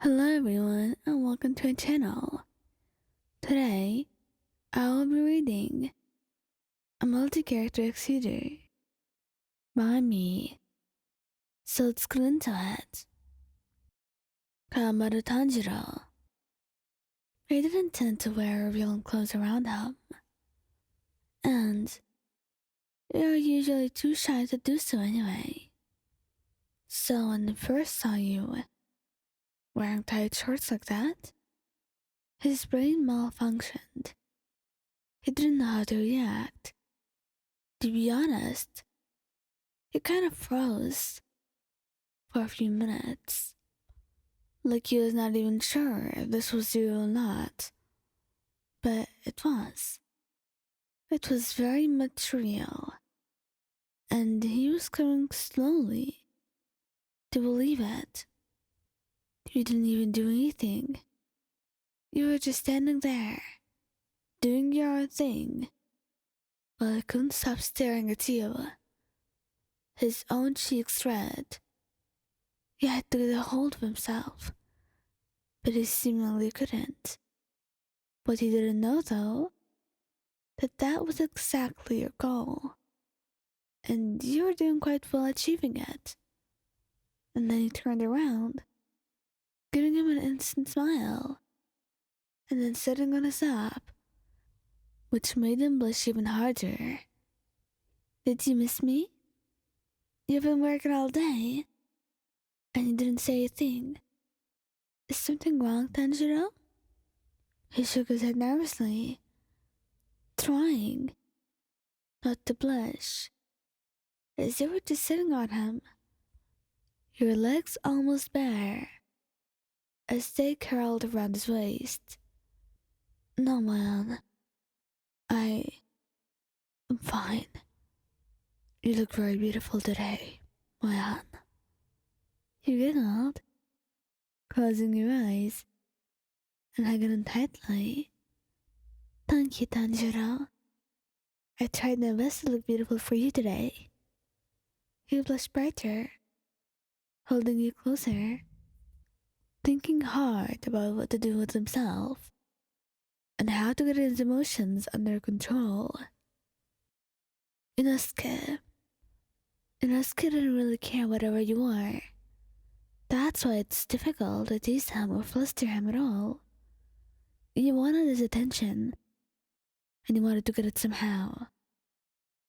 Hello everyone and welcome to our channel. Today, I will be reading a multi-character executor by me. So let's get into it. Kamado Tanjiro. He didn't tend to wear revealing clothes around him, and they are usually too shy to do so anyway. So when he first saw you wearing tight shorts like that, his brain malfunctioned. He didn't know how to react. To be honest, he kind of froze for a few minutes, like he was not even sure if this was real or not. But it was. It was very much real, and he was coming slowly to believe it. You didn't even do anything. You were just standing there, doing your own thing, while he couldn't stop staring at you. His own cheeks red. He had to get a hold of himself, but he seemingly couldn't. What he didn't know, though, that was exactly your goal, and you were doing quite well achieving it. And then he turned around, giving him an instant smile, and then sitting on his lap, which made him blush even harder. Did you miss me? You've been working all day, and you didn't say a thing. Is something wrong, Tanjiro? He shook his head nervously, trying not to blush, as you were just sitting on him, your legs almost bare, as they curled around his waist. No, man. I'm fine. You look very beautiful today, man. You giggled, closing your eyes and hugging him tightly. Thank you, Tanjiro. I tried my best to look beautiful for you today. He blushed brighter, holding you closer, thinking hard about what to do with himself and how to get his emotions under control. Inosuke didn't really care whatever you were. That's why it's difficult to tease him or fluster him at all. You wanted his attention, and you wanted to get it somehow,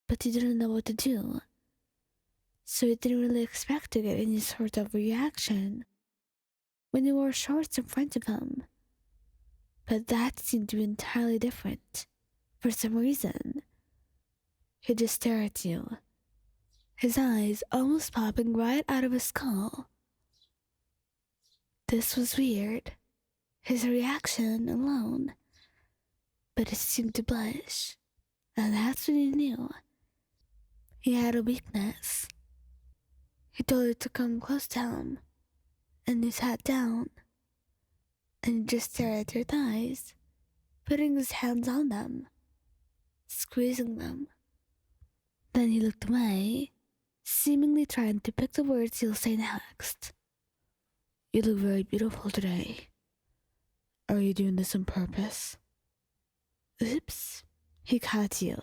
but you didn't know what to do, so you didn't really expect to get any sort of reaction when you wore shorts in front of him. But that seemed to be entirely different. For some reason, he just stared at you, his eyes almost popping right out of his skull. This was weird, his reaction alone, but he seemed to blush, and that's when you knew he had a weakness. He told you to come close to him, and you sat down, and he just stared at your thighs, putting his hands on them, squeezing them. Then he looked away, seemingly trying to pick the words he'll say next. You look very beautiful today. Are you doing this on purpose? Oops, he caught you.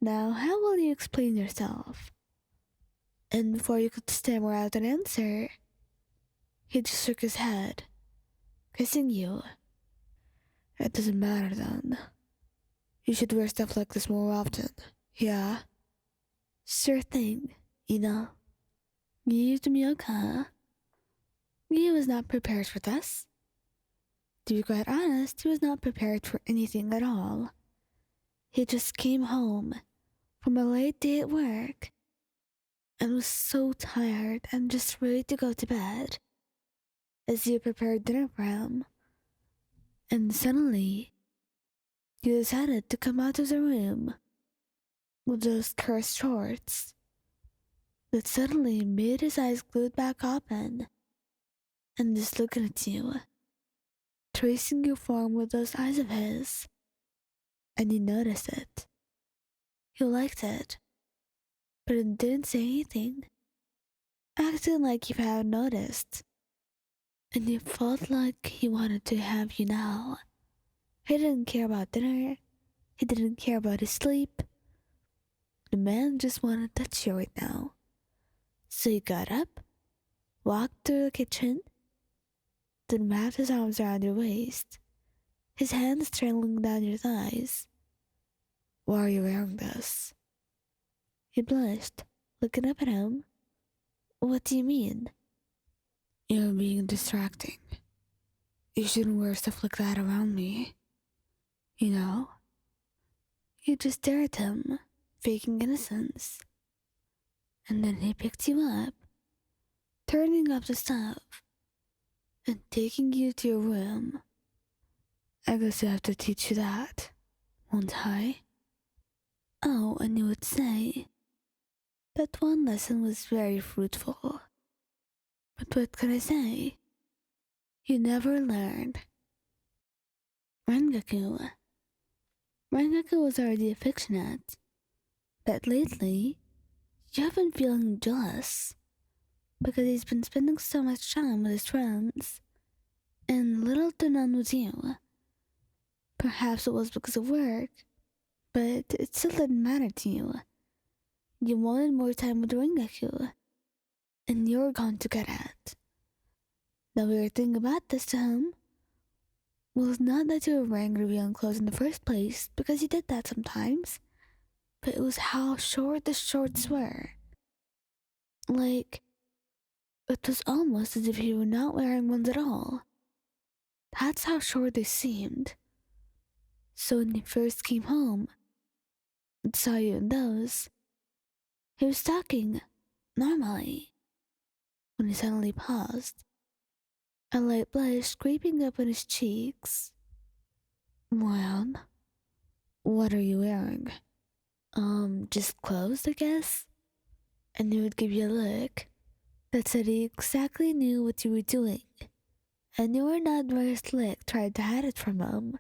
Now, how will you explain yourself? And before you could stammer out an answer, he just shook his head, kissing you. It doesn't matter then. You should wear stuff like this more often, yeah? Sure thing, Giyuu Tomioka. Giyuu was not prepared for this. To be quite honest, he was not prepared for anything at all. He just came home from a late day at work and was so tired and just ready to go to bed as you prepared dinner for him. And suddenly, you decided to come out of the room with those cursed shorts that suddenly made his eyes glued back open and just looking at you, tracing your form with those eyes of his. And you noticed it. You liked it, but it didn't say anything, acting like you hadn't noticed. and he felt like he wanted to have you now. He didn't care about dinner, he didn't care about his sleep. The man just wanted to touch you right now. So he got up, walked to the kitchen, then wrapped his arms around your waist, his hands trailing down your thighs. Why are you wearing this? You blushed, looking up at him. What do you mean? You're being distracting. You shouldn't wear stuff like that around me. You know? You just stared at him, faking innocence. And then he picked you up, turning up the stuff, and taking you to your room. I guess I have to teach you that, won't I? Oh, and you would say, that one lesson was very fruitful. But what can I say? You never learned. Rengoku. Rengoku was already affectionate, but lately, you have been feeling jealous because he's been spending so much time with his friends and little to none with you. Perhaps it was because of work, but it still didn't matter to you. You wanted more time with Rengoku, and you were going to get it. The weird thing about this to him was not that you were wearing revealing clothes in the first place, because you did that sometimes, but it was how short the shorts were. Like, it was almost as if you were not wearing ones at all. That's how short they seemed. So when he first came home and saw you in those, he was talking normally. When he suddenly paused, a light blush creeping up on his cheeks. Well, what are you wearing? Just clothes, I guess? And he would give you a look that said he exactly knew what you were doing, and you were not very slick trying to hide it from him.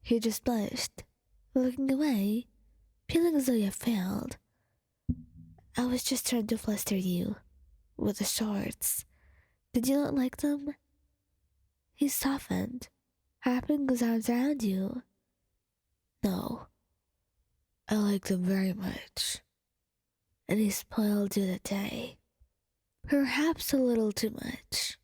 He just blushed, looking away, feeling as though you had failed. I was just trying to fluster you with the shorts. Did you not like them? He softened, wrapping his arms around you. No, I like them very much. And he spoiled you that day. Perhaps a little too much.